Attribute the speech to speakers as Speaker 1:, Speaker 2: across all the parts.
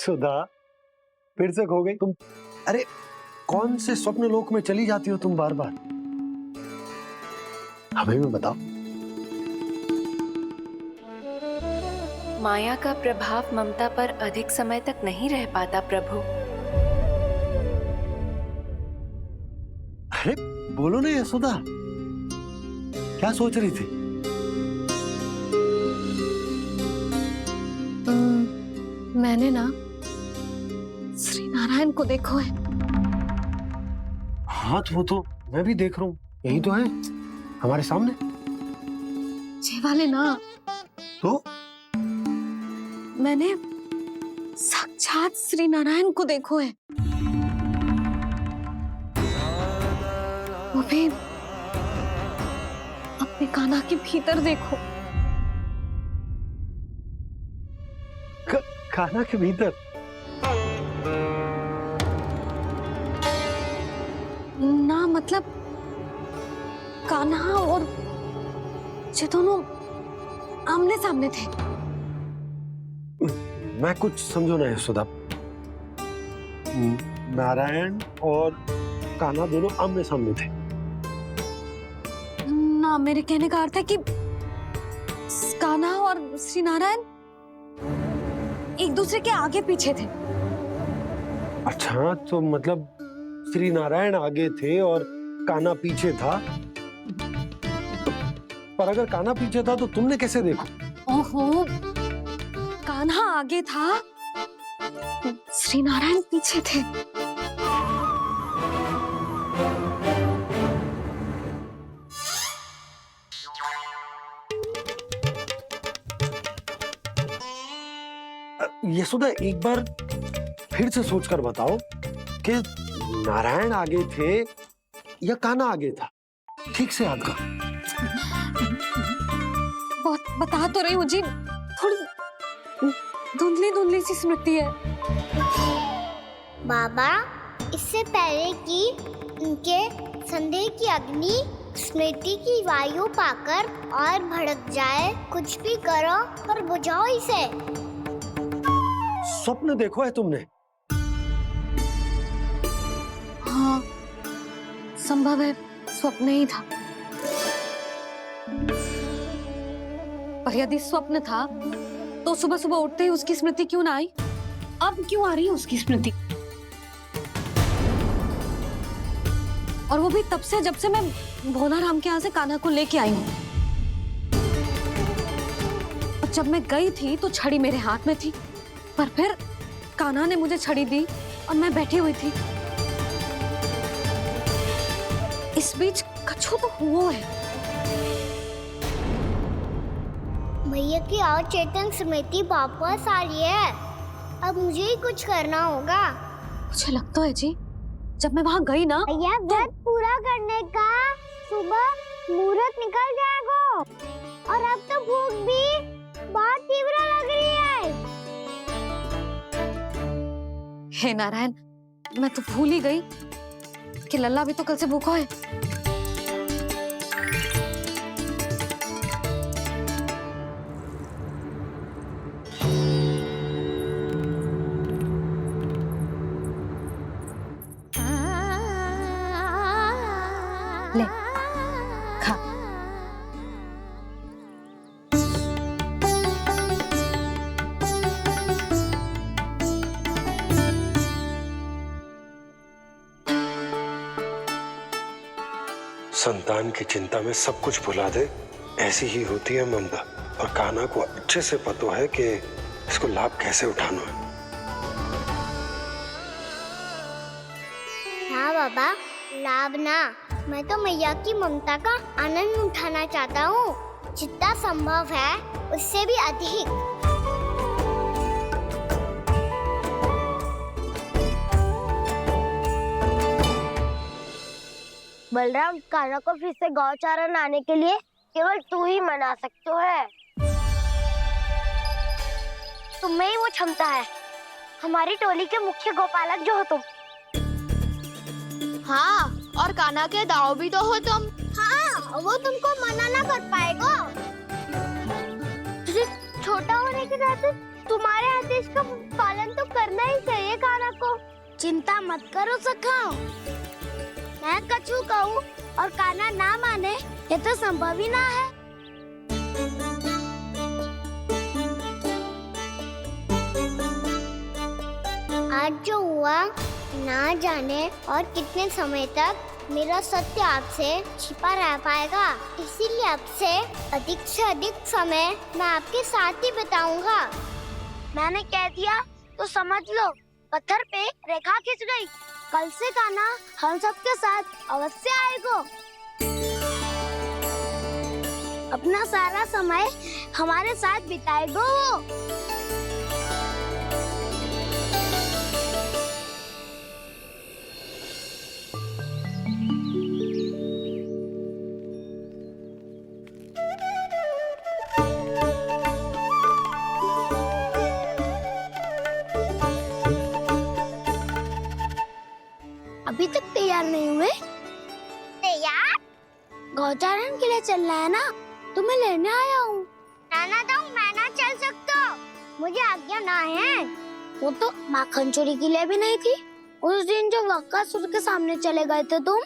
Speaker 1: सुधा, फिर से खो गई तुम। अरे कौन से स्वप्न लोक में चली जाती हो तुम बार बार? हमें भी बताओ।
Speaker 2: माया का प्रभाव ममता पर अधिक समय तक नहीं रह पाता प्रभु।
Speaker 1: अरे बोलो ना यशोदा, क्या सोच रही थी?
Speaker 3: मैंने ना श्री नारायण को देखो है।
Speaker 1: हाँ वो तो मैं भी देख रहा हूँ, यही तो है हमारे सामने।
Speaker 3: ये वाले ना,
Speaker 1: तो
Speaker 3: मैंने साक्षात श्री नारायण को देखो है, वो भी अपने कान्हा के भीतर देखो।
Speaker 1: कान्हा के भीतर?
Speaker 3: ना मतलब कान्हा और ये दोनों आमने सामने थे।
Speaker 1: मैं कुछ समझो ना यशोदा। नारायण और कान्हा दोनों आमने सामने थे?
Speaker 3: ना, मेरे कहने का अर्थ है कि कान्हा और श्री नारायण एक दूसरे के आगे पीछे थे।
Speaker 1: अच्छा, तो मतलब श्री नारायण आगे थे और कान्हा पीछे था। पर अगर कान्हा पीछे था तो तुमने कैसे देखा?
Speaker 3: ओहो, कान्हा आगे था, श्री नारायण पीछे थे।
Speaker 1: यशोदा एक बार फिर से सोचकर बताओ कि नारायण आगे थे या कान्हा आगे था? ठीक से याद करो।
Speaker 3: बहुत बता तो रही हूँ जी, थोड़ी धुंधली धुंधली सी स्मृति है।
Speaker 4: बाबा, इससे पहले कि उनके संदेह की अग्नि स्मृति की वायु पाकर और भड़क जाए, कुछ भी करो पर बुझाओ इसे।
Speaker 1: स्वप्न देखो है तुमने?
Speaker 3: हाँ, संभव है स्वप्न ही था। पर यदि स्वप्न था तो सुबह सुबह उठते ही उसकी स्मृति क्यों ना आई? अब क्यों आ रही है उसकी स्मृति? और वो भी तब से जब से मैं भोला राम के यहाँ से कान्हा को लेके आई हूँ। और जब मैं गई थी तो छड़ी मेरे हाथ में थी, पर फिर कान्हा ने मुझे छड़ी दी और मैं बैठी हुई थी। इस बीच कछु तो हुआ है।
Speaker 4: भैया की अचेतन स्मृति वापस आ रही है। अब मुझे ही कुछ करना होगा।
Speaker 3: मुझे लगता है जी, जब मैं वहां गई ना,
Speaker 4: भैया व्रत पूरा करने का सुबह मुहूर्त निकल जाएगा और अब तो भूख भी बहुत तीव्र लग रही है।
Speaker 3: हे नारायण, मैं तो भूल ही गई कि लल्ला भी तो कल से भूखा है। ले, खा।
Speaker 1: संतान की चिंता में सब कुछ भुला दे, ऐसी ही होती है ममता। और कान्हा को अच्छे से पता है कि इसको लाभ कैसे उठाना है।
Speaker 4: हाँ बाबा, लाभ ना, मैं तो मैया की ममता का आनंद उठाना चाहता हूँ, जितना संभव है उससे भी अधिक। बलराम, कान्हा को फिर से गौचारण आने के लिए केवल तू ही मना सकते है। तुम्हें ही वो क्षमता है, हमारी टोली के मुख्य गोपालक जो हो तुम।
Speaker 5: हाँ, और कान्हा के दाव भी तो हो तुम।
Speaker 4: हाँ, वो तुमको मना ना कर पाएगा। तुझे छोटा होने के नाते तुम्हारे हाथ आदेश का पालन तो करना ही चाहिए काना को। चिंता मत करो सखा, मैं कछु कहूँ और काना ना माने ये तो संभव ही ना है। आज जो हुआ ना जाने और कितने समय तक मेरा सत्य आपसे छिपा रह पाएगा, इसीलिए आपसे अधिक से अधिक समय मैं आपके साथ ही बिताऊंगा। मैंने कह दिया तो समझ लो, पत्थर पे रेखा खिंच गई। कल से काना हम सबके साथ अवश्य आएगा। अपना सारा समय हमारे साथ बिताएगा वो। अभी तक तैयार नहीं हुए? तैयार? गौचारण के लिए चलना है ना, तुम्हें लेने आया हूँ। नाना तो मैं ना चल सकता, मुझे आज्ञा ना है। वो तो माखन चोरी के लिए भी नहीं थी। उस दिन जो वक्कासुर के सामने चले गए थे तुम,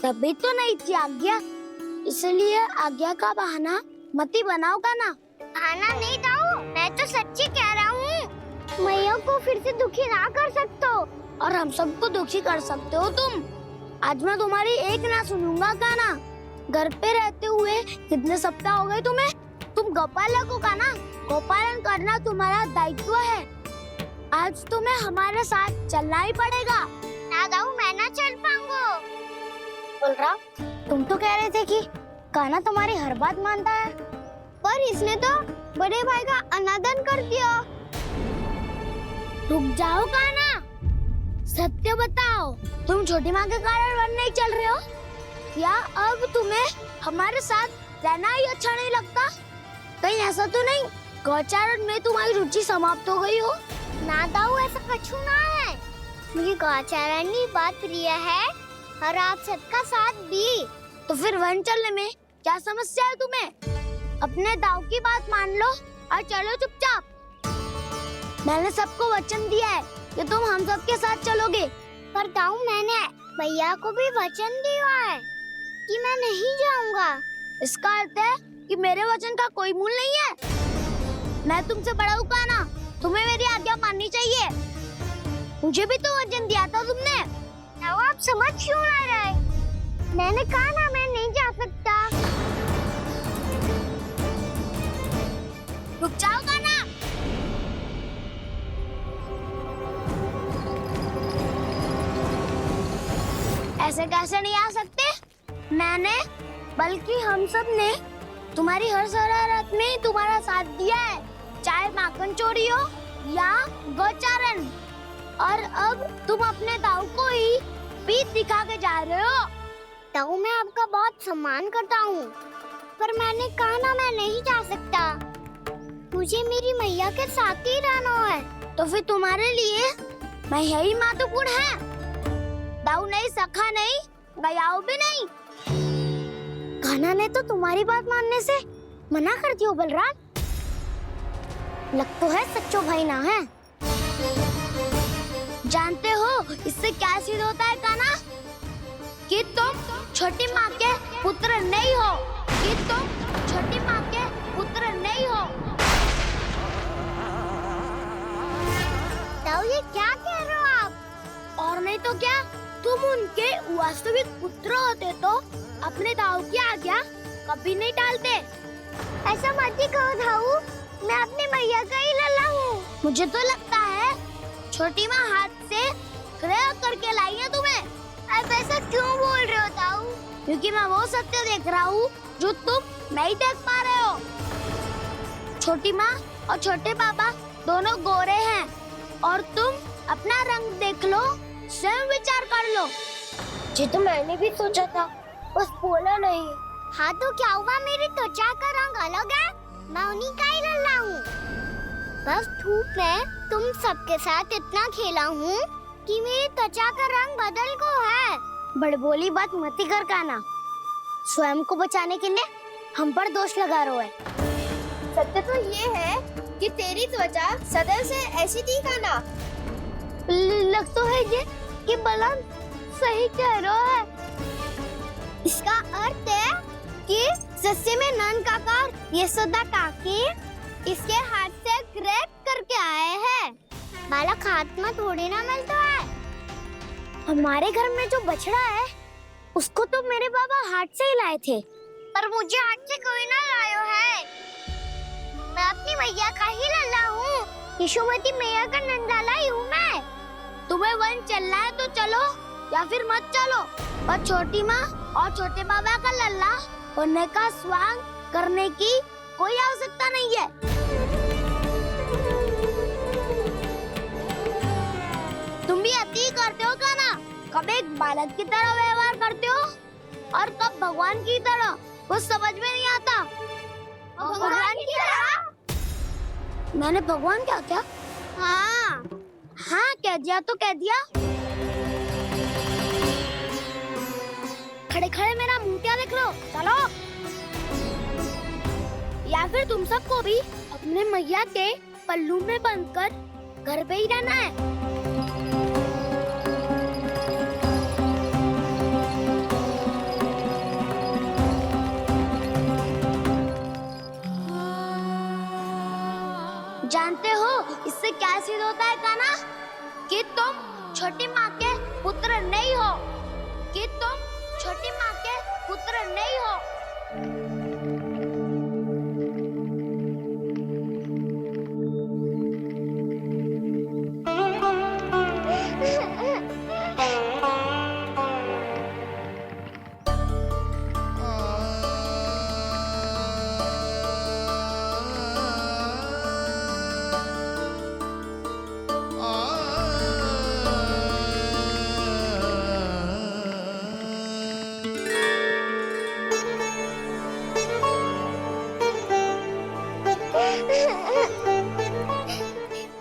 Speaker 4: तभी तो नहीं थी आज्ञा। इसलिए आज्ञा का बहाना मत ही बनाओगा ना। बहाना नहीं दाऊ, मैं तो सच्ची कह रहा हूँ। मैया को फिर से दुखी ना कर सकते हो और हम सबको दुखी कर सकते हो तुम। आज मैं तुम्हारी एक ना सुनूंगा काना। घर पे रहते हुए कितने सप्ताह हो गए तुम्हें? तुम गोपालक हो काना, गोपालन करना तुम्हारा दायित्व है। आज तुम्हें हमारे साथ चलना ही पड़ेगा। ना दाऊ, मैं ना चल पाऊंगा। बलराम, तुम तो कह रहे थे कि काना तुम्हारी हर बात मानता है, पर इसने तो बड़े भाई का अनादर कर दिया। रुक जाओ काना, सत्य बताओ, तुम छोटी माँ के कारण वन नहीं चल रहे हो या अब तुम्हें हमारे साथ रहना ही अच्छा नहीं लगता? कहीं ऐसा तो नहीं गौचारण में तुम्हारी रुचि समाप्त हो गई हो? ना दाऊ, ऐसा कछु ना है। मुझे गौचारण की बात प्रिय है और आप सबका साथ भी। तो फिर वन चलने में क्या समस्या है तुम्हें? अपने दाऊ की बात मान लो और चलो चुपचाप। मैंने सबको वचन दिया है कि तुम हम सबके साथ चलोगे। पर दाऊ, मैंने भैया को भी वचन दिया है कि मैं नहीं जाऊंगा। इसका अर्थ है कि मेरे वचन का कोई मूल नहीं है। मैं तुमसे बड़ा हूँ काना, तुम्हें मेरी आज्ञा माननी चाहिए। मुझे भी तो वचन दिया था तुमने। दाऊ, आप समझ क्यों आ रहे? मैंने कहा ना मैं नहीं जा सकता। रुक जाओ काना। ऐसे कैसे नहीं आ सकते? मैंने बल्कि हम सब ने तुम्हारी हर शरारत में तुम्हारा साथ दिया है, चाहे माखन चोरी हो या गौचारण। और अब तुम अपने दाऊ को ही पीठ दिखा के जा रहे हो। दाऊ, मैं आपका बहुत सम्मान करता हूँ, पर मैंने कहा ना मैं नहीं जा सकता। मुझे मेरी मैया के साथ ही रहना है। तो फिर तुम्हारे लिए मैं यही महत्वपूर्ण है। दाऊ नहीं, सखा नहीं, गयाऊ भी नहीं। कान्हा ने तो तुम्हारी बात मानने से मना कर दिया बलराम। लग तो है सच्चो भाई ना है। जानते हो इससे क्या सिद्ध होता है कान्हा? कि तुम छोटी माँ के पुत्र नहीं हो, कि तुम छोटी माँ के पुत्र नहीं हो। दाऊ, ये क्या कह रहे हो आप? और नहीं तो क्या, तुम उनके वास्तविक पुत्र होते तो अपने दाऊ की आज्ञा कभी नहीं टालते। ऐसा मत ही कहो दाऊ, मैं अपनी मैया का ही लल्ला हूँ। मुझे तो लगता है छोटी माँ हाथ से ग्रह करके लाई है तुम्हें। अब ऐसा क्यों बोल रहे हो दाऊ? क्योंकि मैं वो सत्य देख रहा हूँ जो तुम नहीं देख पा रहे हो। छोटी माँ और छोटे पापा दोनों गोरे हैं और तुम अपना रंग देख लो, स्वयं विचार कर लो। जी तो मैंने भी सोचा था, बस बोला नहीं। हाँ तो क्या हुआ, मेरी त्वचा का रंग अलग है, मैं उन्हीं का ही लल्ला हूँ। बस धूप में तुम सबके साथ इतना खेला हूँ कि मेरी त्वचा का रंग बदल को है। बड़बोली बात मत ही कर कान्हा, स्वयं को बचाने के लिए हम पर दोष लगा रहे हो। सत्य तो ये है
Speaker 5: कि तेरी त्वचा सदैव से ऐसी थी कान्हा।
Speaker 4: लग तो है ये कि बलराम सही कह रहा है। इसका अर्थ है कि सस्ते में नन काकार यशोदा काकी इसके हाथ से ग्रेट करके आए हैं। बालक हाथ में थोड़ी ना मिलता है। हमारे घर में जो बछड़ा है उसको तो मेरे बाबा हाथ से ही लाए थे, पर मुझे हाथ से कोई ना लायो है। मैं अपनी मैया का ही लल्ला हूँ, यशोमती मैया का नंदलाला ही हूँ मैं। तुम्हें वन चलना है तो चलो या फिर मत चलो, और छोटी माँ और छोटे बाबा का लल्ला होने का स्वांग करने की कोई आवश्यकता नहीं है। तुम भी अति करते हो क्या ना? कब एक बालक की तरह व्यवहार करते हो और कब भगवान की तरह, वो समझ में नहीं आता। भगवान की तरह? मैंने भगवान क्या क्या? हाँ हाँ कह दिया तो कह दिया। खड़े खड़े मेरा मुंह क्या देख लो, चलो। या फिर तुम सबको भी अपने मैया के पल्लू में बंधकर घर पे ही रहना है। जानते हो इससे क्या सिद्ध होता है कान्हा? कि तुम छोटी माँ के पुत्र नहीं हो, कि तुम छोटी माँ के पुत्र नहीं हो।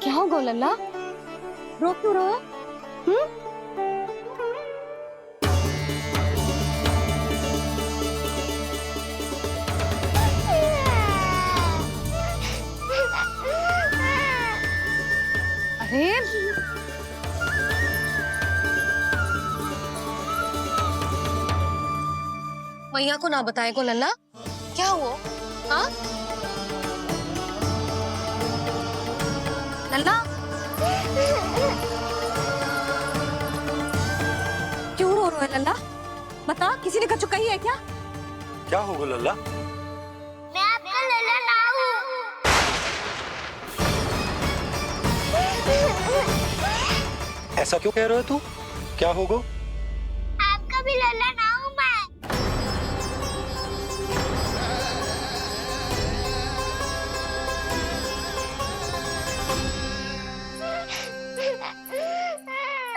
Speaker 3: क्या हो गो लल्ला, रो क्यों रहा है? अरे मैया को ना बताए को लल्ला, क्या हुआ? हाँ लल्ला, क्यों रो रहे हो लल्ला? बता, किसी ने कछु कही है क्या?
Speaker 1: क्या होगा लल्ला?
Speaker 4: मैं आपका लल्ला ना हूँ।
Speaker 1: ऐसा क्यों कह रहे हो तू? क्या होगा?
Speaker 4: आपका भी लल्ला ना हूँ मैं।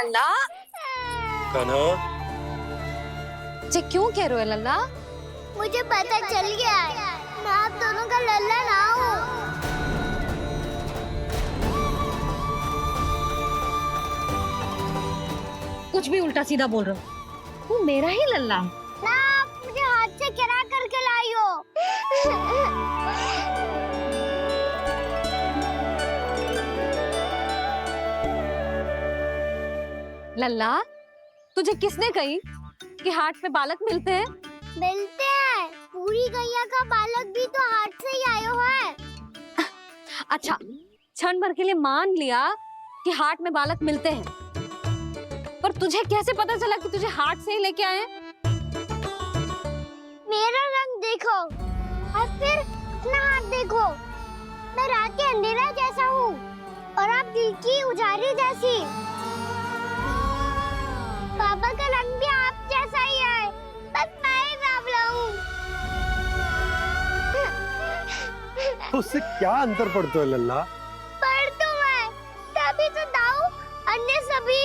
Speaker 3: लल्ला,
Speaker 1: कान्हा,
Speaker 3: जी क्यों कह रहे हो लल्ला?
Speaker 4: मुझे पता चल गया है, मैं आप दोनों का लल्ला ना हूँ।
Speaker 3: कुछ भी उल्टा सीधा बोल रहे हो, तू मेरा ही लल्ला है।
Speaker 4: ना आप मुझे हाथ से गिरा करके लाई हो।
Speaker 3: लल्ला, तुझे किसने कही कि हाट में बालक मिलते हैं?
Speaker 4: मिलते हैं, पूरी गैया का बालक भी तो हाथ से ही आयो है।
Speaker 3: अच्छा, क्षण भर के लिए मान लिया कि हाट में बालक मिलते हैं, पर तुझे कैसे पता चला कि तुझे हाट से ही लेके आए?
Speaker 4: मेरा रंग देखो और फिर अपना हाथ देखो। मैं रात के अंधेरा जैसा हूँ और आप दिल की उजाली जैसी। पापा का रंग भी आप जैसा ही है, बस मैं ही बावला हूँ।
Speaker 1: तो उससे क्या अंतर पड़ता है लल्ला?
Speaker 4: पर तो मैं तभी तो दाऊ अन्य सभी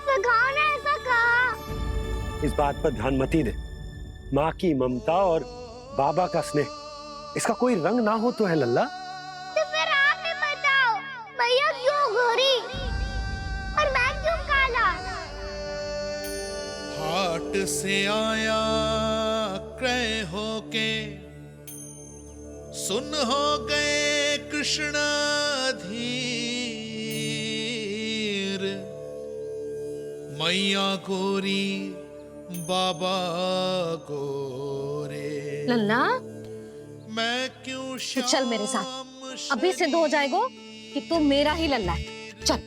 Speaker 4: सखाओ ने ऐसा कहा।
Speaker 1: इस बात पर ध्यान मत ही दे। माँ की ममता और बाबा का स्नेह, इसका कोई रंग ना हो तो है लल्ला।
Speaker 4: तो फिर आप ही बताओ, भैया क्यों गोरी और मैं क्यों काला?
Speaker 6: हाट से आया क्रय होके, सुन हो गए कृष्ण धीर, मैया गोरी बाबा गोरे।
Speaker 3: लल्ला
Speaker 6: मैं क्यों
Speaker 3: तू चल मेरे साथ, अभी सिद्ध हो जाएगा कि तू मेरा ही लल्ला है। चल।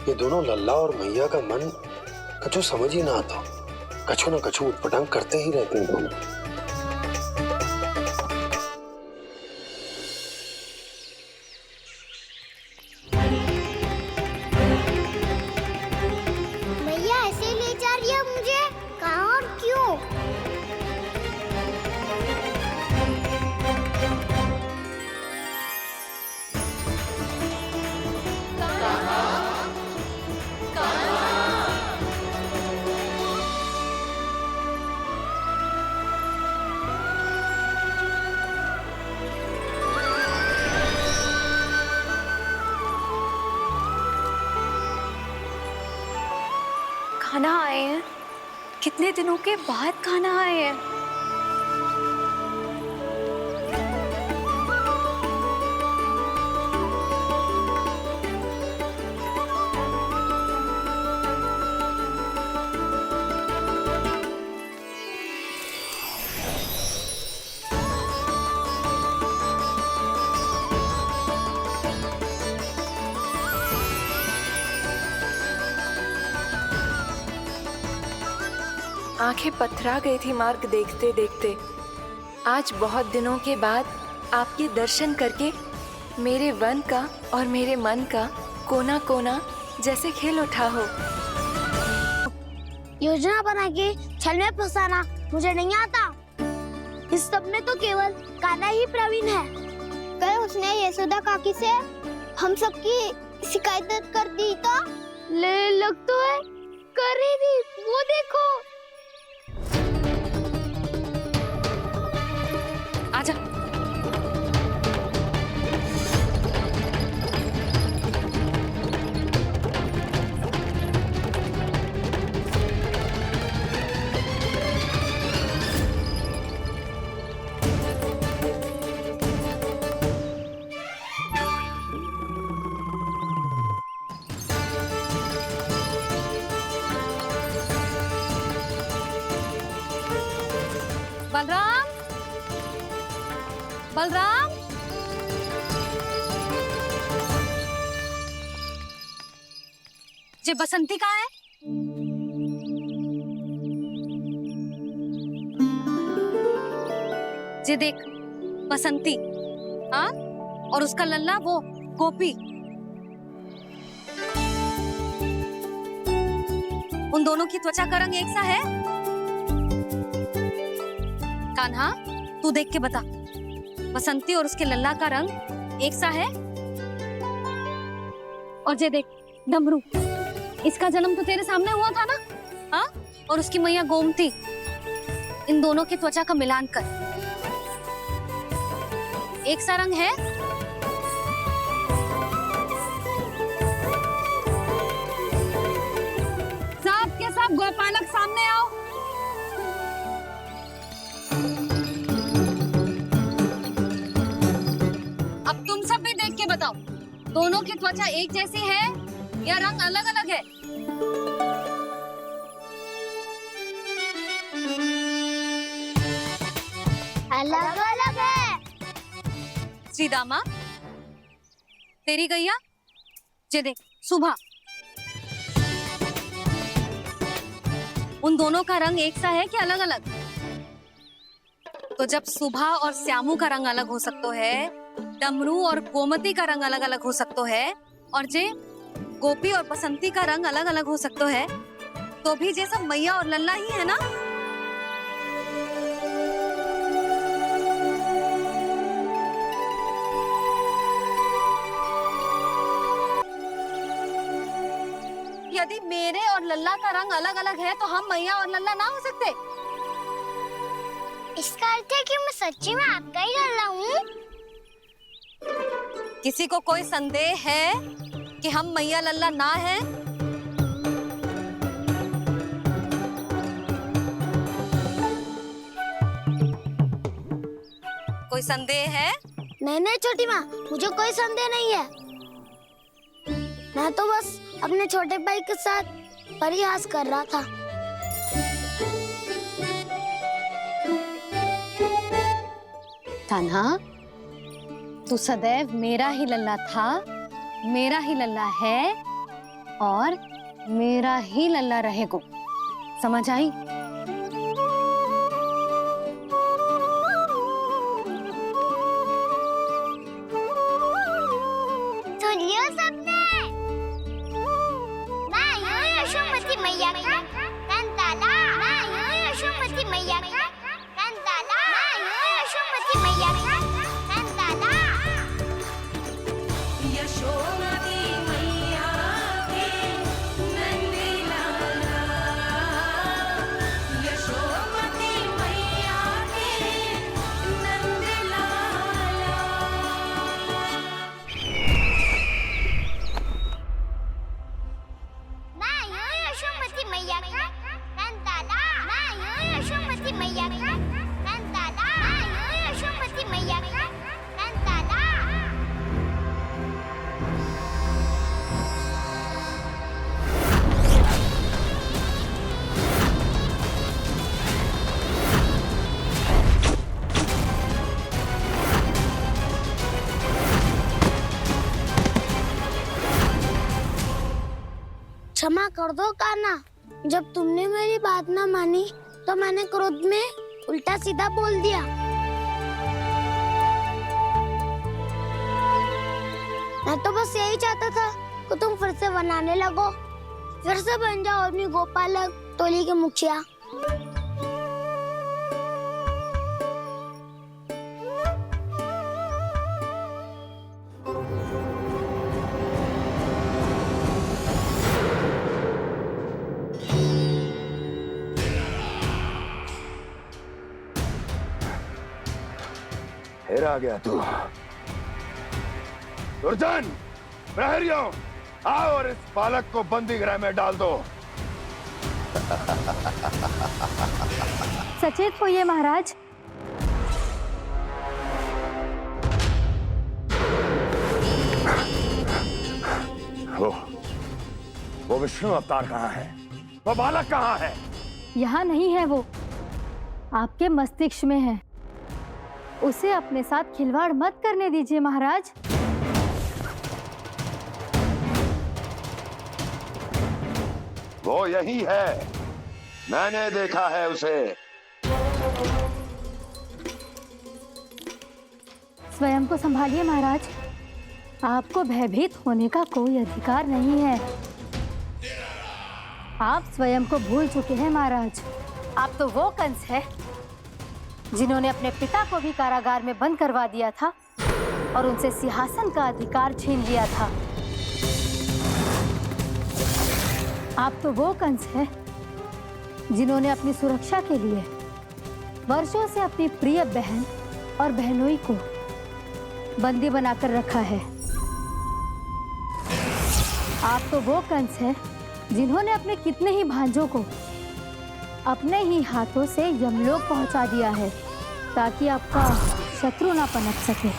Speaker 1: ये दोनों लल्ला और मैया का मन कछु समझ ही ना आता, कछु ना कछु उटपटांग करते ही रहते हैं दोनों।
Speaker 4: मैया ऐसे ले जा रही है मुझे, कहाँ और क्यों?
Speaker 2: खाना आए हैं, कितने दिनों के बाद खाना आए हैं। आंखें पथरा गई थी मार्ग देखते देखते। आज बहुत दिनों के बाद आपके दर्शन करके मेरे वन का और मेरे मन का कोना कोना जैसे खेल उठा हो।
Speaker 4: योजना बना के छल में फंसाना मुझे नहीं आता। इस सब में तो केवल कान्हा ही प्रवीण है। कल उसने यशोदा काकी से हम सबकी शिकायत कर दी तो लग तो है कर ही दी, वो देखो।
Speaker 3: आजा। बलराम, बलराम, जे बसंती कहाँ है? जे देख बसंती, हाँ, और उसका लल्ला वो गोपी। उन दोनों की त्वचा का रंग एक सा है? कान्हा, तू देख के बता, बसंती और उसके लल्ला का रंग एक सा है? और जे देख डमरू, इसका जन्म तो तेरे सामने हुआ था ना, हाँ? और उसकी मैया गोमती, इन दोनों की त्वचा का मिलान कर, एक सा रंग है? सब के सब गोपालक सामने आओ। अब तुम सब भी देख के बताओ, दोनों की त्वचा एक जैसी है या रंग अलग अलग है?
Speaker 4: अलग अलग है।
Speaker 3: श्रीदामा, तेरी गैया, जे देख सुभा, उन दोनों का रंग एक सा है कि अलग अलग? तो जब सुभा और श्यामू का रंग अलग हो सकता है, डमरू और गोमती का रंग अलग अलग हो सकता है, और जे गोपी और बसंती का रंग अलग अलग हो सकता है, तो भी जे सब मैया और लल्ला ही है ना? यदि मेरे और लल्ला का रंग अलग अलग है तो हम मैया और लल्ला ना हो सकते?
Speaker 4: इसका अर्थ है कि मैं सच्ची में आपका ही लल्ला हूँ?
Speaker 3: किसी को कोई संदेह है कि हम मैया लल्ला ना हैं? कोई संदेह है?
Speaker 4: नहीं नहीं छोटी माँ, मुझे कोई संदेह नहीं है। मैं तो बस अपने छोटे भाई के साथ परिहास कर रहा था।
Speaker 3: कान्हा, तू सदैव मेरा ही लल्ला था, मेरा ही लल्ला है और मेरा ही लल्ला रहेगा। समझ आई?
Speaker 4: सुनियो सबने, मैं हूँ यशोमती मैया का कंताला। मैं हूँ यशोमती मैया का कंताला। मैं हूँ यशोमती मैया का कंताला।
Speaker 2: यशोमती मैया के नंदी लाला, यशोमती मैया के नंदी लाला।
Speaker 4: मैं हूँ यशोमती मैया का कंताला। मैं हूँ यशोमती मैया का कंताला। मैं हूँ यशोमती मैया का कंताला। क्षमा कर दो कान्हा, जब तुमने मेरी बात ना मानी तो मैंने क्रोध में उल्टा सीधा बोल दिया। मैं तो बस यही चाहता था कि तुम फिर से बनाने लगो, फिर से बन जाओ अपनी गोपालक टोली के मुखिया।
Speaker 7: फिर आ गया तू। दुर्जन, प्रहरियों, आओ और इस बालक को बंदी गृह में डाल दो।
Speaker 3: सचेत होइए महाराज।
Speaker 7: वो विष्णु अवतार कहाँ है? वो बालक कहाँ है?
Speaker 8: यहाँ नहीं है वो, आपके मस्तिष्क में है। उसे अपने साथ खिलवाड़ मत करने दीजिए महाराज।
Speaker 7: वो यही है, मैंने देखा है उसे।
Speaker 8: स्वयं को संभालिए महाराज, आपको भयभीत होने का कोई अधिकार नहीं है। आप स्वयं को भूल चुके हैं महाराज। आप तो वो कंस है जिन्होंने अपने पिता को भी कारागार में बंद करवा दिया था और उनसे सिंहासन का अधिकार छीन लिया था। आप तो वो कंस है जिन्होंने अपनी सुरक्षा के लिए वर्षों से अपनी प्रिय बहन और बहनोई को बंदी बनाकर रखा है। आप तो वो कंस है जिन्होंने अपने कितने ही भांजों को अपने ही हाथों से यमलोक पहुंचा दिया है ताकि आपका शत्रु ना पनप सके।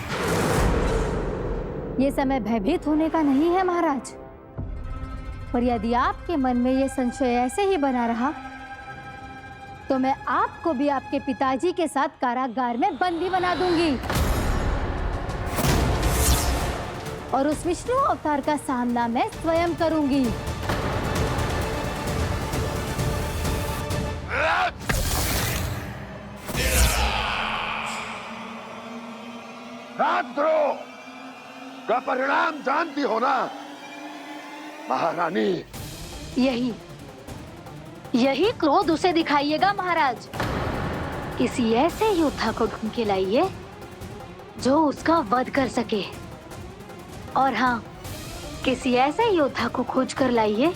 Speaker 8: ये समय भयभीत होने का नहीं है महाराज, पर यदि आपके मन में ये संशय ऐसे ही बना रहा तो मैं आपको भी आपके पिताजी के साथ कारागार में बंदी बना दूंगी और उस विष्णु अवतार का सामना मैं स्वयं करूंगी।
Speaker 7: राजद्रोह का परिणाम जानती हो ना महारानी?
Speaker 8: यही क्रोध उसे दिखाइएगा महाराज। किसी ऐसे योद्धा को ढूंढ के लाइए जो उसका वध कर सके, और हाँ, किसी ऐसे योद्धा को खोज कर लाइए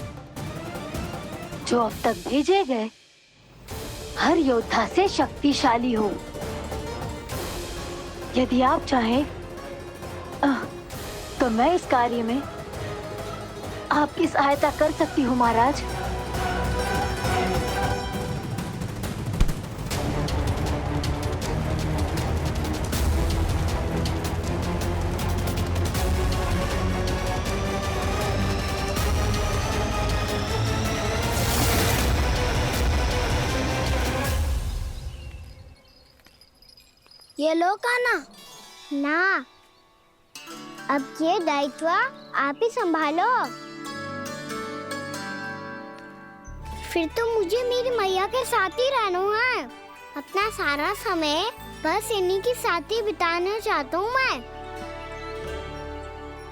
Speaker 8: जो अब तक भेजे गए हर योद्धा से शक्तिशाली हो। यदि आप चाहें तो मैं इस कार्य में आपकी सहायता कर सकती हूँ महाराज।
Speaker 4: ये लो काना। ना, अब ये दायित्व आप ही संभालो। फिर तो मुझे मेरी मैया के साथ ही रहना है। अपना सारा समय बस इन्हीं के साथ ही बिताना चाहता हूँ मैं।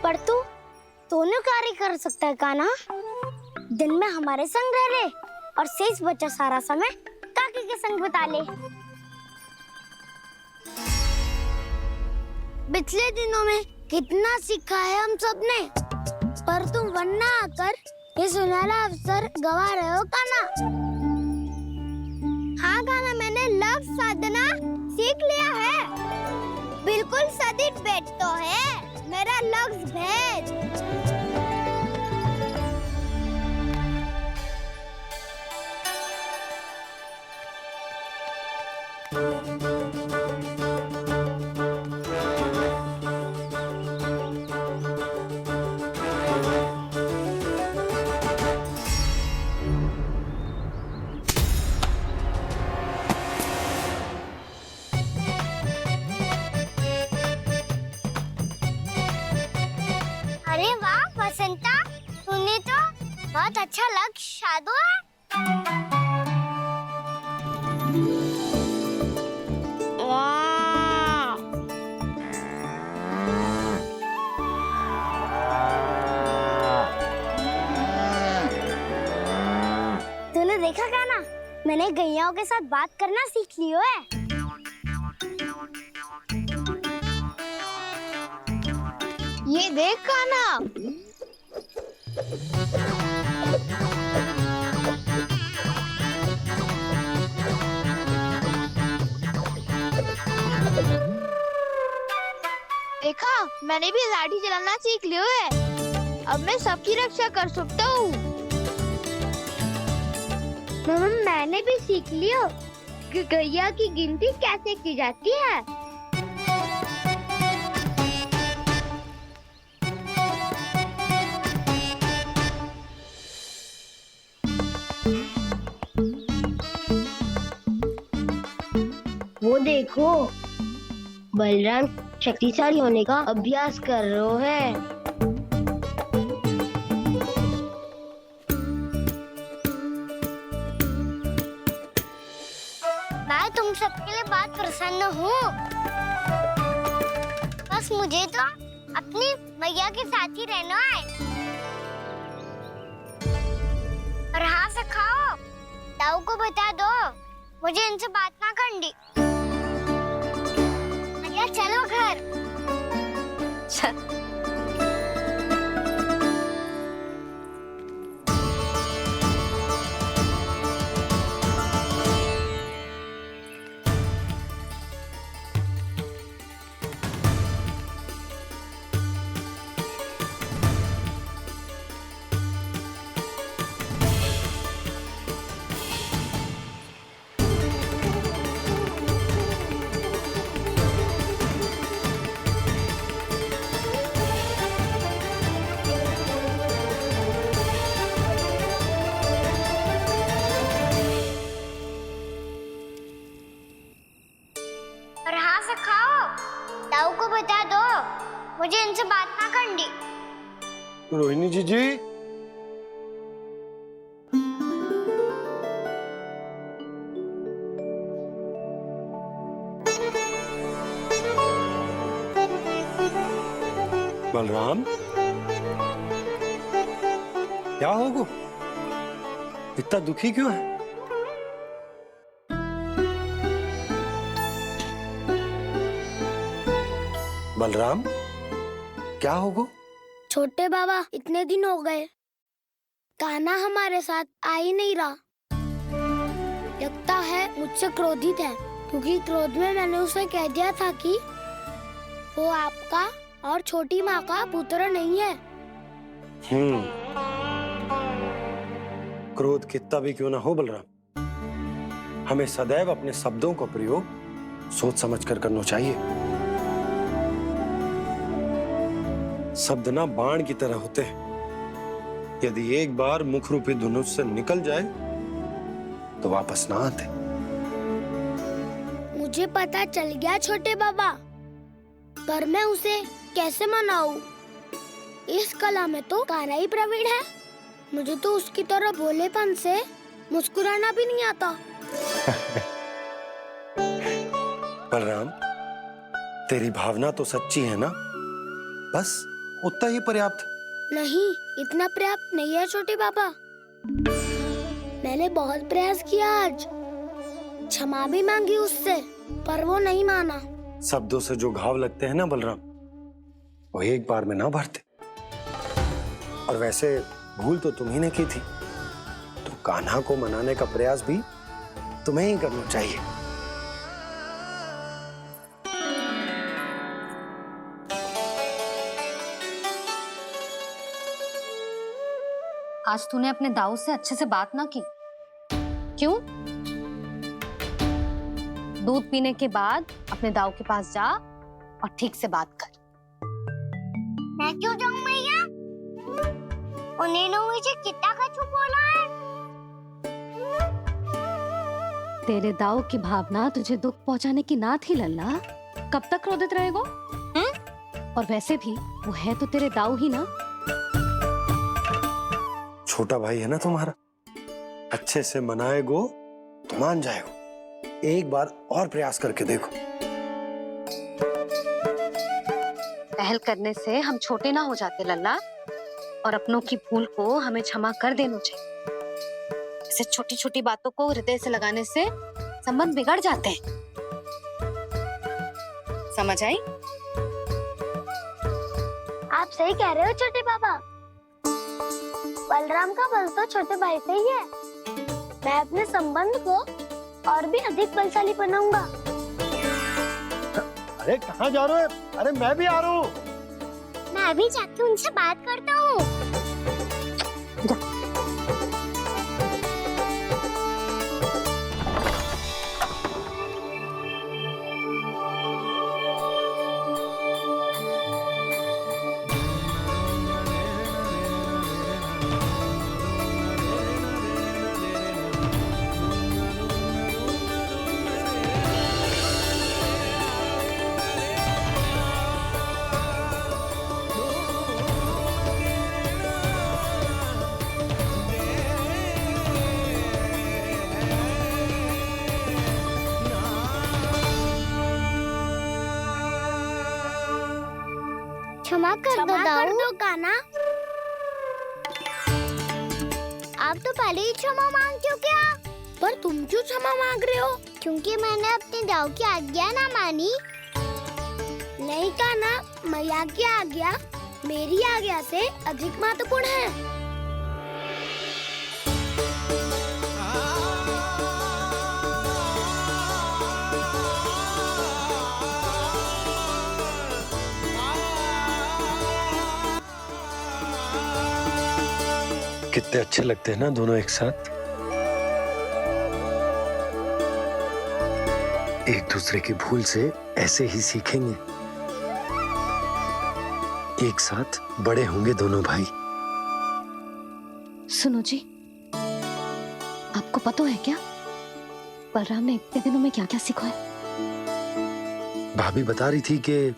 Speaker 4: पर तू दोनों कार्य कर सकता है काना। दिन में हमारे संग रह ले और शेष बचा सारा समय काकी के संग बिता ले। पिछले दिनों में कितना सीखा है हम सबने, पर तुम वरना आकर ये सुनहरा अवसर गवा रहे हो काना। हाँ काना, मैंने लक्ष्य साधना सीख लिया है। बिल्कुल सदित भेद तो है मेरा लक्ष्य भेद। अरे वाह बसंता, तूने तो बहुत अच्छा लक्ष्य साधा है। वाह! तूने देखा क्या ना, मैंने गैयाओं के साथ बात करना सीख लियो है। ये देख काना।
Speaker 5: देखा, मैंने भी लाठी चलाना सीख लिया है। अब मैं सबकी रक्षा कर सकता हूँ।
Speaker 4: मैंने भी सीख लिया कि गैया की गिनती कैसे की जाती है।
Speaker 9: वो देखो, बलराम शक्तिशाली होने का अभ्यास कर रहे हैं।
Speaker 4: मैं तुम सबके लिए बात प्रसन्न हूँ। बस मुझे तो अपनी मैया के साथ ही रहना है। और हाँ से खाओ, ताऊ को बता दो मुझे इनसे बात ना करनी। मैया चलो घर। और हाँ से खाओ, ताऊ को बता दो मुझे इनसे बात ना करनी।
Speaker 1: रोहिणी जी बलराम, क्या होगा? इतना दुखी क्यों है? बलराम, क्या होगा?
Speaker 4: छोटे बाबा, इतने दिन हो गए कान्हा हमारे साथ आ ही नहीं रहा। लगता है मुझसे क्रोधित है, क्योंकि क्रोध में मैंने उसे कह दिया था कि वो आपका और छोटी माँ का पुत्र नहीं है।
Speaker 1: क्रोध कितना भी क्यों ना हो बलराम, हमें सदैव अपने शब्दों का प्रयोग सोच समझ कर करना चाहिए। शब्द ना बाण की तरह होते हैं, यदि एक बार मुख रूपी धनुष से निकल जाए तो वापस ना आते।
Speaker 4: मुझे पता चल गया छोटे बाबा, पर मैं उसे कैसे मनाऊं? इस कला में तो कान्हा ही प्रवीण है। मुझे तो उसकी तरह भोलेपन से मुस्कुराना भी नहीं आता।
Speaker 1: बलराम, तेरी भावना तो सच्ची है ना? बस उतना ही पर्याप्त।
Speaker 4: नहीं, इतना पर्याप्त नहीं है छोटे बाबा। मैंने बहुत प्रयास किया आज, क्षमा भी मांगी उससे, पर वो नहीं माना।
Speaker 1: शब्दों से जो घाव लगते हैं ना बलराम, वो एक बार में ना भरते। और वैसे भूल तो तुम्ही ने की थी, तो कान्हा को मनाने का प्रयास भी तुम्हें ही करना चाहिए।
Speaker 3: आज तूने अपने दाऊ से अच्छे से बात ना की, क्यों? दूध पीने के बाद अपने दाऊ के पास जा और ठीक से बात कर।
Speaker 4: मैं क्यों जाऊं मैया? उन्हें मुझे कितना कछु बोला है।
Speaker 8: तेरे दाऊ की भावना तुझे दुख पहुंचाने की ना थी लल्ला। कब तक क्रोधित रहेगो? और वैसे भी वो है तो तेरे दाऊ ही ना।
Speaker 1: छोटा भाई है ना तुम्हारा, अच्छे से मनाएगो तो मान जाएगो। एक बार और प्रयास करके देखो।
Speaker 3: पहल करने से हम छोटे ना हो जाते लल्ला, और अपनों की भूल को हमें क्षमा कर देना चाहिए। ऐसे छोटी छोटी बातों को हृदय से लगाने से संबंध बिगड़ जाते हैं। समझ आई?
Speaker 4: आप सही कह रहे हो छोटे बाबा। बलराम का बल तो छोटे भाई से ही है। मैं अपने संबंध को और भी अधिक बलशाली बनाऊंगा।
Speaker 1: अरे कहाँ जा रहे हो? अरे मैं भी आ रहा हूँ।
Speaker 4: मैं अभी जाके उनसे बात करता हूँ। क्षमा कर दो कान्हा। आप तो पहले ही क्षमा मांगते हो क्या? पर तुम क्यों क्षमा मांग रहे हो? क्योंकि मैंने अपने दाऊ की आज्ञा ना मानी। नहीं कान्हा, मैया की आज्ञा मेरी आज्ञा से अधिक महत्वपूर्ण है।
Speaker 1: कितने अच्छे लगते हैं ना दोनों एक साथ। एक दूसरे की भूल से ऐसे ही सीखेंगे। एक साथ बड़े होंगे दोनों भाई।
Speaker 8: सुनो जी, आपको पता है क्या बलराम ने इतने दिनों में क्या क्या सीखा है?
Speaker 1: भाभी बता रही थी कि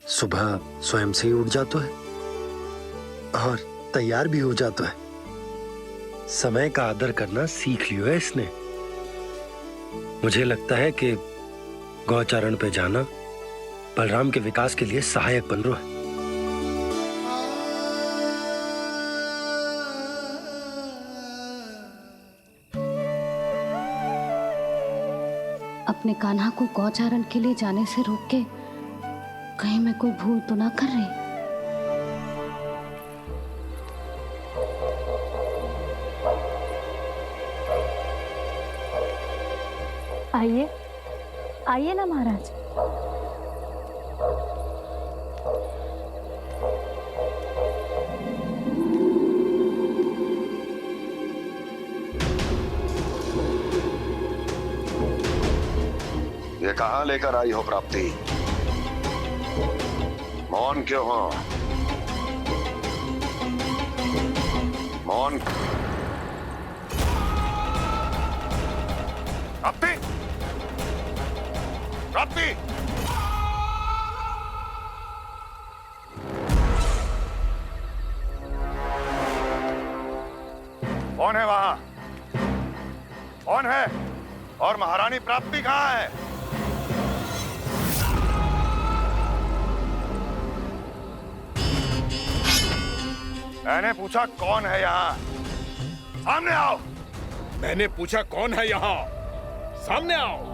Speaker 1: सुबह स्वयं से ही उठ जाता है और तैयार भी हो जाता है। समय का आदर करना सीख लियो है इसने। मुझे लगता है कि गौचारण पे जाना बलराम के विकास के लिए सहायक बन रहा है।
Speaker 8: अपने कान्हा को गौचारण के लिए जाने से रोक के कहीं मैं कोई भूल तो ना कर रही? आइए आइए ना महाराज।
Speaker 7: ये कहाँ लेकर आई हो प्राप्ति? मौन क्यों हो? मौन। प्राप्ति, शक्ति। कौन है वहां? कौन है? और महारानी प्राप्ति कहां है? मैंने पूछा कौन है यहाँ? सामने आओ।
Speaker 10: मैंने पूछा कौन है यहाँ? सामने आओ।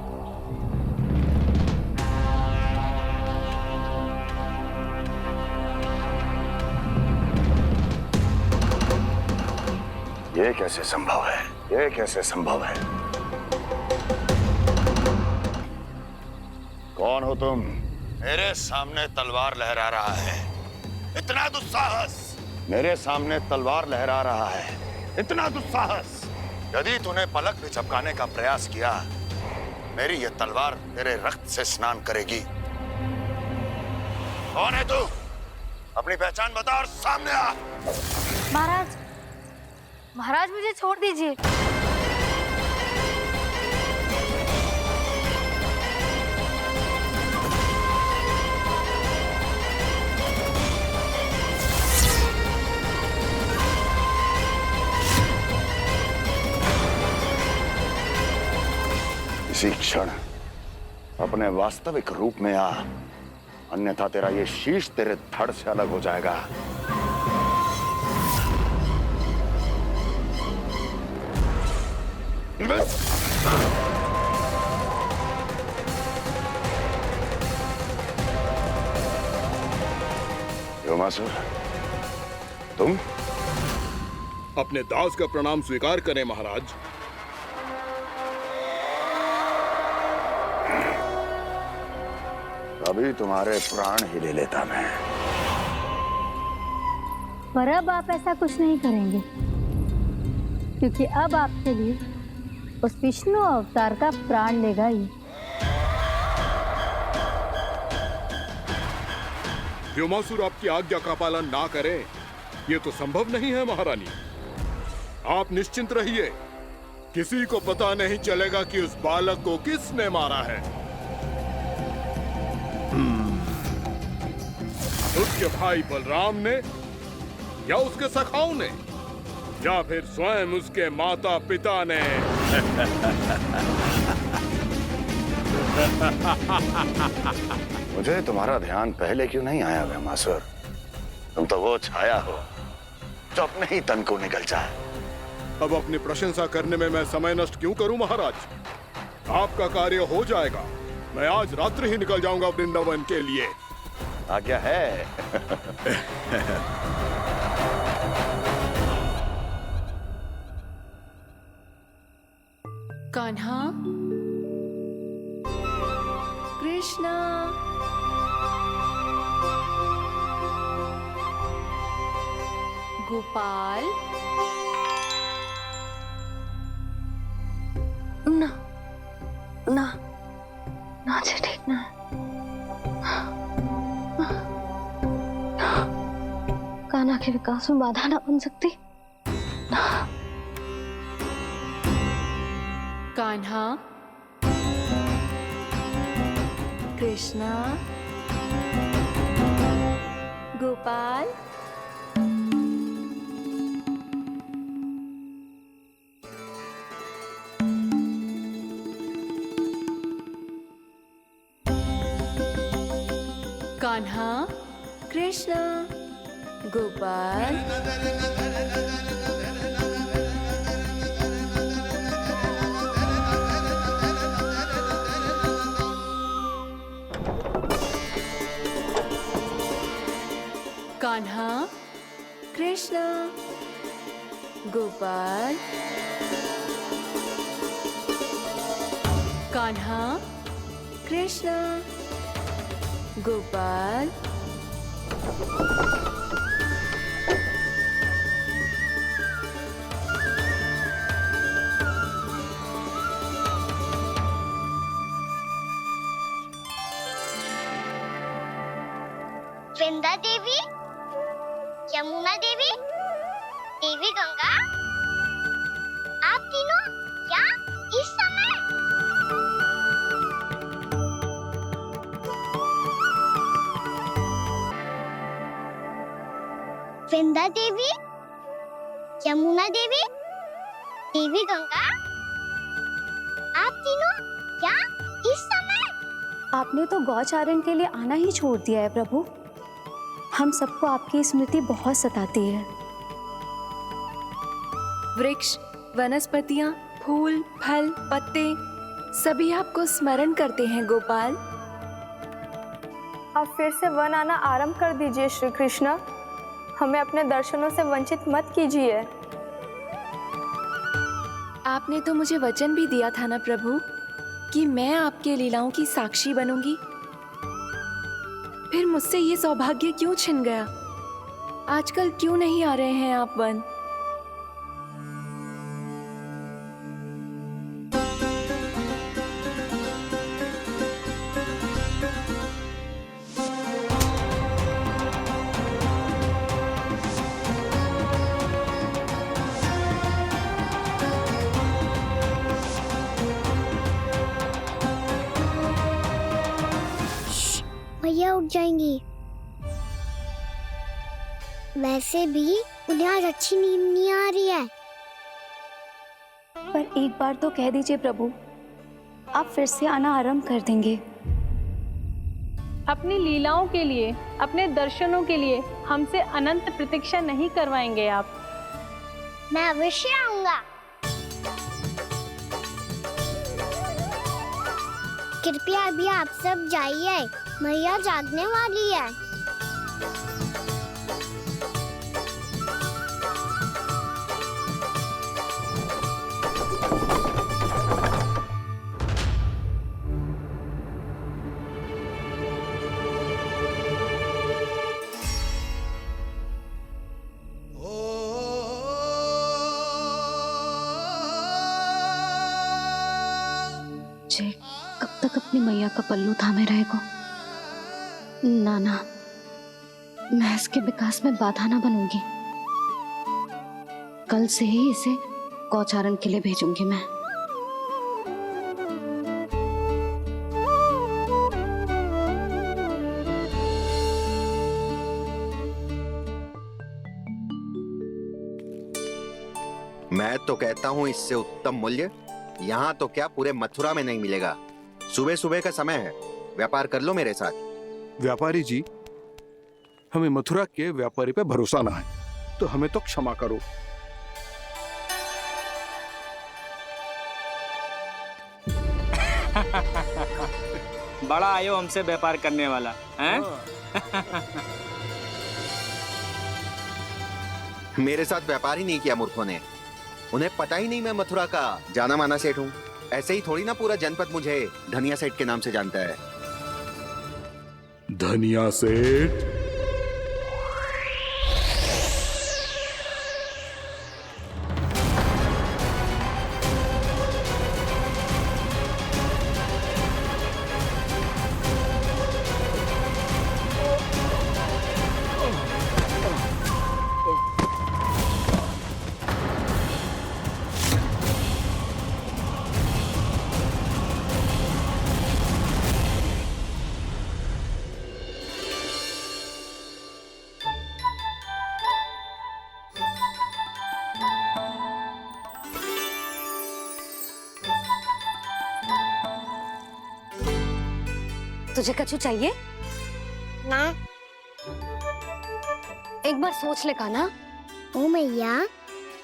Speaker 7: ये कैसे संभव है? ये कैसे संभव है? कौन हो तुम? मेरे सामने तलवार लहरा रहा है। इतना दुस्साहस! मेरे सामने तलवार लहरा रहा है। इतना दुस्साहस! यदि तूने पलक भी झपकाने का प्रयास किया, मेरी ये तलवार तेरे रक्त से स्नान करेगी। कौन है तू? अपनी पहचान बता और सामने आ।
Speaker 3: महाराज, महाराज मुझे छोड़ दीजिए।
Speaker 7: इसी क्षण अपने वास्तविक रूप में आ, अन्यथा तेरा ये शीश तेरे धड़ से अलग हो जाएगा। योमासुर, तुम?
Speaker 10: अपने दास का प्रणाम स्वीकार करें महाराज।
Speaker 7: अभी तुम्हारे प्राण ही ले लेता मैं।
Speaker 8: पर अब आप ऐसा कुछ नहीं करेंगे, क्योंकि अब आपके लिए उस विष्णु अवतार का प्राण लेगा ही।
Speaker 10: व्योमासुर आपकी आज्ञा का पालन ना करे, ये तो संभव नहीं है महारानी। आप निश्चिंत रहिए, किसी को पता नहीं चलेगा कि उस बालक को किसने मारा है। उसके भाई बलराम ने, या उसके सखाओं ने, या फिर स्वयं उसके माता पिता ने।
Speaker 7: मुझे तुम्हारा ध्यान पहले क्यों नहीं आया व्योमासुर? तुम तो वो छाया हो जो अपने ही तन को निकल जाए।
Speaker 10: अब अपनी प्रशंसा करने में मैं समय नष्ट क्यों करूं महाराज? आपका कार्य हो जाएगा। मैं आज रात्रि ही निकल जाऊंगा वृंदावन के लिए।
Speaker 7: आज्ञा है।
Speaker 2: कान्हा, कृष्णा, गोपाल।
Speaker 3: ना ना ना जी, ठीक ना। कान्हा के विकास में बाधा ना बन सकती।
Speaker 2: कान्हा, कृष्णा, गोपाल। कान्हा, कृष्णा, गोपाल। कान्हा, कृष्णा, गोपाल। कान्हा, कृष्णा, गोपाल।
Speaker 4: वृंदा देवी, यमुना देवी, देवी गंगा, आप तीनों क्या इस समय? विंध्या देवी, यमुना देवी, देवी गंगा, आप तीनों क्या इस समय?
Speaker 11: आपने तो गौचारण के लिए आना ही छोड़ दिया है प्रभु। हम सबको आपकी स्मृति बहुत सताती है।
Speaker 2: वृक्ष, वनस्पतियां, फूल, फल, पत्ते सभी आपको स्मरण करते हैं गोपाल।
Speaker 12: अब फिर से वन आना आरंभ कर दीजिए श्री कृष्ण। हमें अपने दर्शनों से वंचित मत कीजिए।
Speaker 2: आपने तो मुझे वचन भी दिया था ना प्रभु कि मैं आपके लीलाओं की साक्षी बनूंगी। फिर मुझसे ये सौभाग्य क्यों छिन गया? आजकल क्यों नहीं आ रहे हैं आप वन?
Speaker 4: मैया उठ जाएंगी। वैसे भी उन्हें आज अच्छी नींद नहीं आ रही है।
Speaker 11: पर एक बार तो कह दीजिए प्रभु, आप फिर से आना आरंभ कर देंगे।
Speaker 12: अपनी लीलाओं के लिए, अपने दर्शनों के लिए हमसे अनंत प्रतीक्षा नहीं करवाएंगे आप।
Speaker 4: मैं अवश्य आऊंगा। कृपया अभी आप सब जाइए, मैया जागने वाली है।
Speaker 11: जय कब तक अपनी मैया का पल्लू थामे रहेगा? ना, मैं इसके विकास में बाधा ना बनूंगी। कल से ही इसे गौचारण के लिए भेजूंगी मैं।
Speaker 13: मैं तो कहता हूँ इससे उत्तम मूल्य यहाँ तो क्या पूरे मथुरा में नहीं मिलेगा। सुबह सुबह का समय है, व्यापार कर लो मेरे साथ।
Speaker 10: व्यापारी जी, हमें मथुरा के व्यापारी पे भरोसा ना है, तो हमें तो क्षमा करो।
Speaker 14: बड़ा आयो हमसे व्यापार करने वाला हैं?
Speaker 13: मेरे साथ व्यापार ही नहीं किया मूर्खों ने। उन्हें पता ही नहीं मैं मथुरा का जाना माना सेठ हूँ। ऐसे ही थोड़ी ना पूरा जनपद मुझे धनिया सेठ के नाम से जानता है।
Speaker 10: धनिया सेठ?
Speaker 3: तुझे कछु चाहिए?
Speaker 4: ना।
Speaker 3: एक बार सोच ले कान्हा।
Speaker 4: ओ मैया,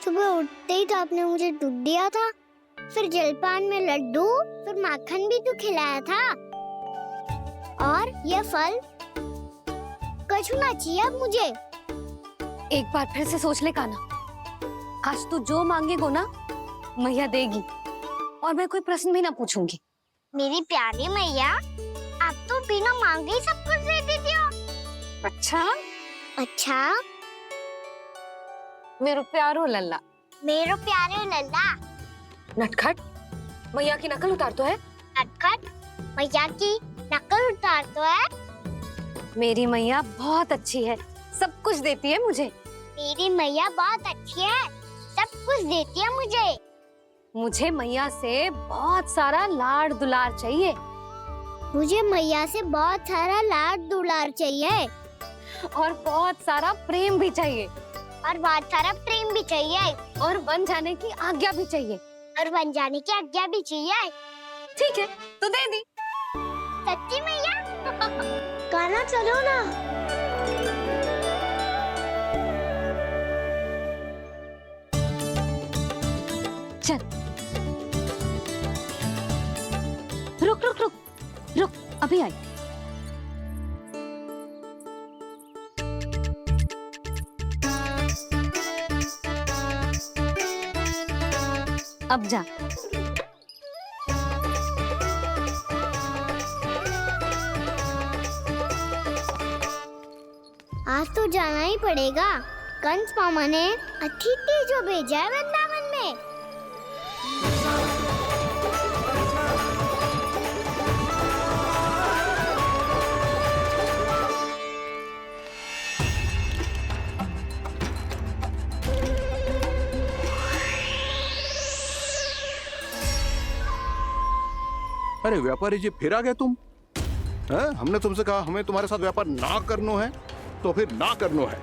Speaker 4: सुबह उठते ही तो आपने मुझे दूध दिया था, फिर जलपान में लड्डू, फिर माखन भी तो खिलाया था, और ये फल। कछु ना चाहिए अब मुझे।
Speaker 3: एक बार फिर से सोच ले कान्हा। आज तू जो मांगेगो ना, मैया देगी, और मैं कोई प्रश्न भी ना पूछूंगी।
Speaker 4: मेरी प्यारी मैया, आप तो बिना मांगे ही सब कुछ दे देती हो।
Speaker 3: अच्छा?
Speaker 4: अच्छा?
Speaker 3: मेरो प्यारो लल्ला।
Speaker 4: मेरो प्यारे लल्ला।
Speaker 3: नटखट, मैया की नकल उतार तो है।
Speaker 4: नटखट, मैया की नकल उतार तो है।
Speaker 3: मेरी मैया बहुत अच्छी है, सब कुछ देती है मुझे।
Speaker 4: मेरी मैया बहुत अच्छी है, सब कुछ देती है मुझे।
Speaker 3: मुझे मैया से बहुत सारा लाड़ दुलार चाहिए।
Speaker 4: मुझे मैया से बहुत सारा लाड दुलार चाहिए।
Speaker 3: और बहुत सारा प्रेम भी चाहिए।
Speaker 4: और बहुत सारा प्रेम भी चाहिए।
Speaker 3: और बन जाने की आज्ञा भी चाहिए।
Speaker 4: और बन जाने की आज्ञा भी चाहिए।
Speaker 3: ठीक है, तो दे दी।
Speaker 4: सच्ची मैया? गाना चलो ना।
Speaker 3: चल। रुक रुक रुक रुक, अभी आई। अब जा।
Speaker 4: आज तो जाना ही पड़ेगा। कंस मामा ने अतिथि जो भेजा है वृंदावन में।
Speaker 10: अरे व्यापारी जी, फिर आ गए तुम? हैं? हमने तुमसे कहा हमें तुम्हारे साथ व्यापार ना करनो है, तो फिर ना करनो है।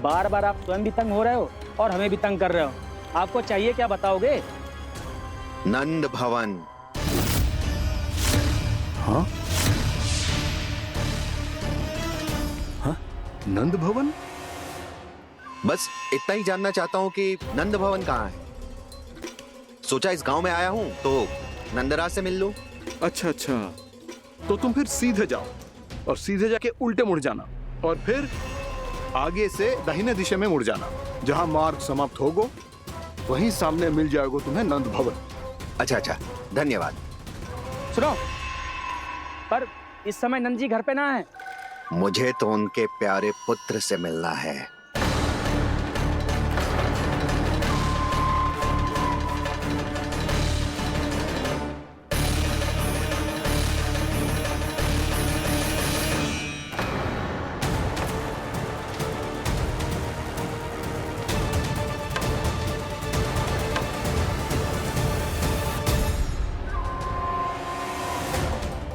Speaker 14: बार बार आप स्वयं भी तंग हो रहे हो और हमें भी तंग कर रहे हो। आपको चाहिए क्या, बताओगे?
Speaker 13: नंद भवन।
Speaker 10: हाँ? हाँ? नंद भवन?
Speaker 13: बस इतना ही जानना चाहता हूँ कि नंद भवन कहाँ है। सोचा इस गांव में आया हूँ तो नंदराज से मिल लूं।
Speaker 10: अच्छा अच्छा, तो तुम फिर सीधे जाओ और सीधे जाके उल्टे मुड़ जाना और फिर आगे से दाहिने दिशा में मुड़ जाना। जहाँ मार्ग समाप्त होगो वहीं सामने मिल जाएगा तुम्हें नंद भवन।
Speaker 13: अच्छा अच्छा, धन्यवाद।
Speaker 14: सुनो, पर इस समय नंद जी घर पे ना है।
Speaker 13: मुझे तो उनके प्यारे पुत्र से मिलना है।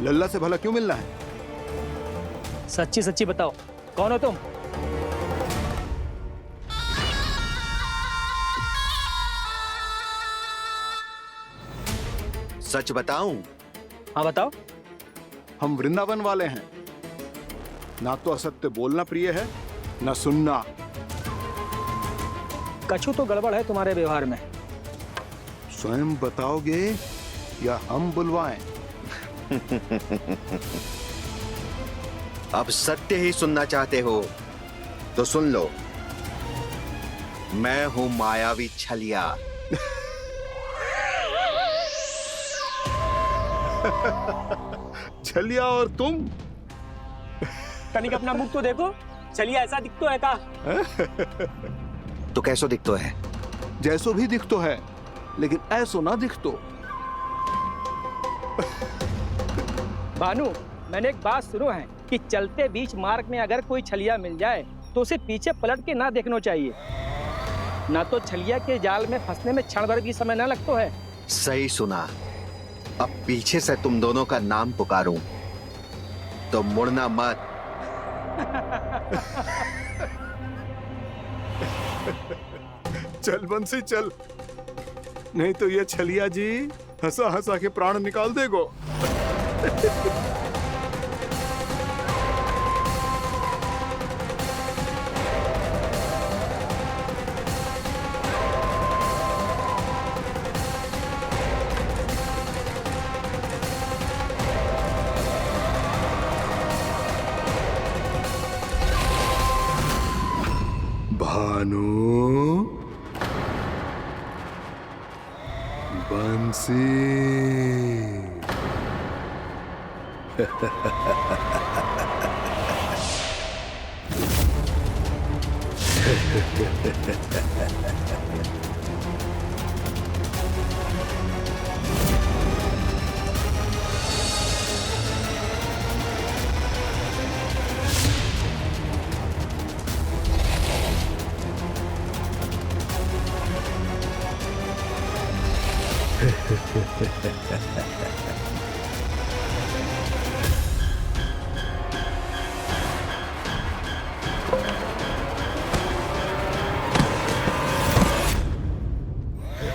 Speaker 10: लल्ला से भला क्यों मिलना है?
Speaker 14: सच्ची सच्ची बताओ, कौन हो तुम?
Speaker 13: सच बताऊं?
Speaker 14: हाँ बताओ।
Speaker 10: हम वृंदावन वाले हैं। ना तो असत्य बोलना प्रिय है, ना सुनना।
Speaker 14: कछु तो गड़बड़ है तुम्हारे व्यवहार में।
Speaker 10: स्वयं बताओगे या हम बुलवाएं?
Speaker 13: अब सत्य ही सुनना चाहते हो तो सुन लो। मैं हूं मायावी छलिया।
Speaker 10: छलिया और तुम?
Speaker 14: कनिक अपना मुख तो देखो, चलिए ऐसा दिखतो है का?
Speaker 13: तो कैसो दिखतो है?
Speaker 10: जैसो भी दिखतो है, लेकिन ऐसो ना दिखतो।
Speaker 14: भानु, मैंने एक बात सुनो है कि चलते बीच मार्ग में अगर कोई छलिया मिल जाए तो उसे पीछे पलट के ना देखना चाहिए, ना तो छलिया के जाल में फंसने में क्षण भर भी समय ना लगता है।
Speaker 13: सही सुना। अब पीछे से तुम दोनों का नाम पुकारूं तो मुड़ना मत।
Speaker 10: चल बंसी चल, नहीं तो ये छलिया जी हंसा हंसा के प्राण निकाल देगो। भानु, बंसी।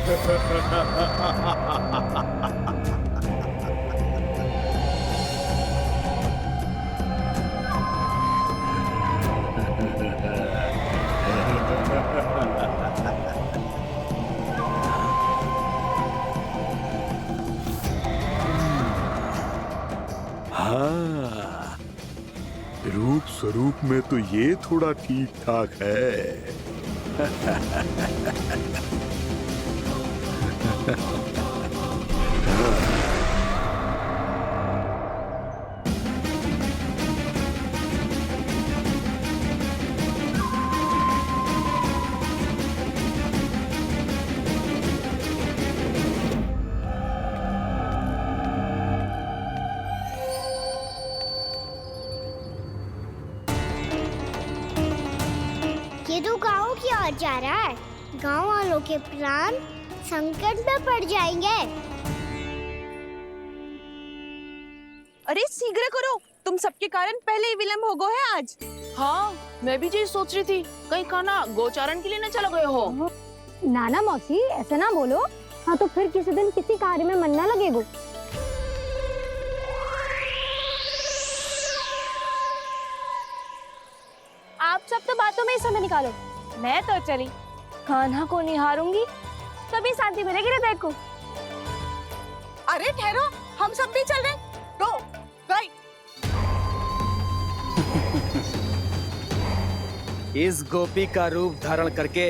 Speaker 10: हाँ, रूप स्वरूप में तो ये थोड़ा ठीक ठाक है।
Speaker 4: ये तो गाँव की ओर जा रहा है। गाँव वालों के प्राण संकट में पड़ जाएंगे।
Speaker 15: अरे शीघ्र करो, तुम सबके कारण पहले ही विलंब हो गया है आज।
Speaker 16: हाँ, मैं भी यही सोच रही थी, कहीं कान्हा गोचारण के लिए न चला गए हो।
Speaker 9: नाना मौसी ऐसे ना बोलो। हाँ तो फिर किसी दिन किसी कार्य में मन ना लगेगा।
Speaker 12: आप सब तो बातों में ही समय निकालो। मैं तो चली, कान्हा को निहारूंगी, तभी शांति मिलेगी हृदय को।
Speaker 15: अरे ठहरो, हम सब भी चल रहे हैं। दो, गई।
Speaker 14: इस गोपी का रूप धारण करके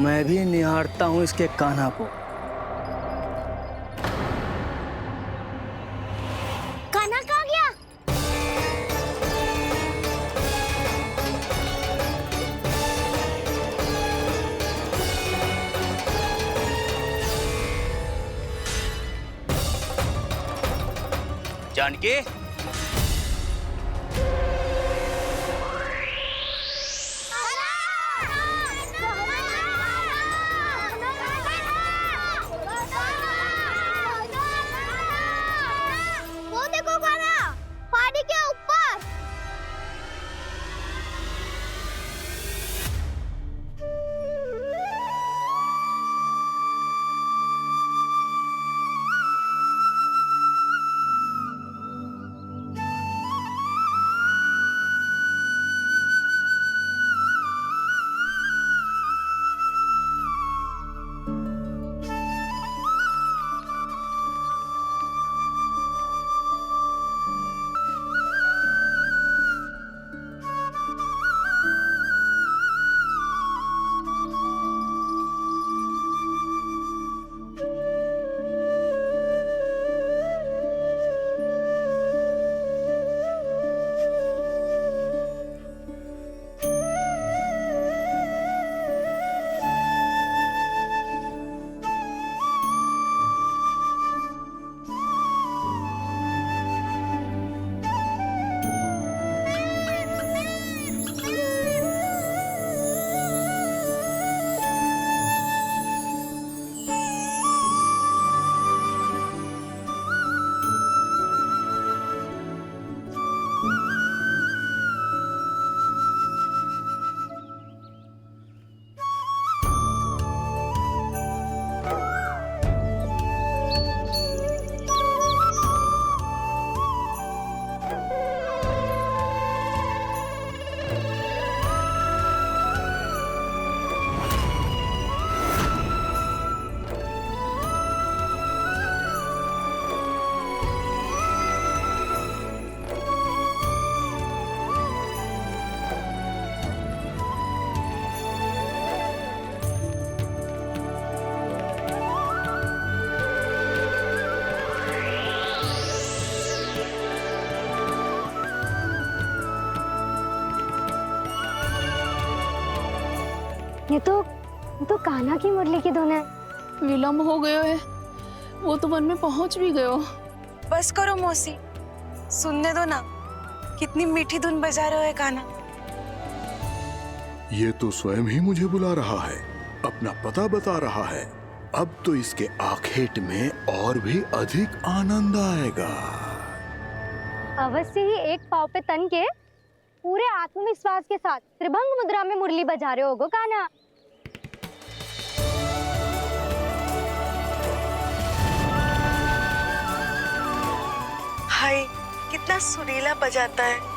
Speaker 14: मैं भी निहारता हूँ इसके कान्हा को।
Speaker 4: कान्हा कहाँ गया?
Speaker 14: जानकी,
Speaker 4: वो देखो कान्हा, पहाड़ी के ऊपर।
Speaker 9: ये तो कान्हा की मुरली की धुन है।
Speaker 16: विलंब हो गयो है, वो तो वन में पहुंच भी गयो।
Speaker 15: बस करो मौसी, सुनने दो ना, कितनी मीठी धुन बजा रहे हो कान्हा।
Speaker 10: ये तो स्वयं ही मुझे बुला रहा है, अपना पता बता रहा है। अब तो इसके आखेट में और भी अधिक आनंद आएगा।
Speaker 9: अवश्य ही एक पाव पे तन के पूरे आत्मविश्वास के साथ त्रिभंग मुद्रा में मुरली बजा रहे होगो कान्हा।
Speaker 15: कितना सुरीला बजाता है।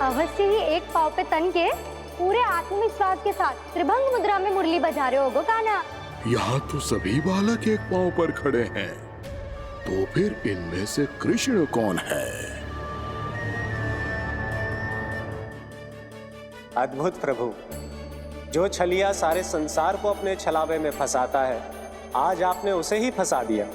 Speaker 9: अवश्य ही एक पाव पे तन के पूरे आत्मविश्वास के साथ त्रिभंग मुद्रा में मुरली बजा रहे होगो कान्हा।
Speaker 10: यहाँ तो सभी बालक एक पांव पर खड़े हैं, तो फिर इनमें से कृष्ण कौन है?
Speaker 17: अद्भुत प्रभु, जो छलिया सारे संसार को अपने छलावे में फंसाता है, आज आपने उसे ही फंसा दिया।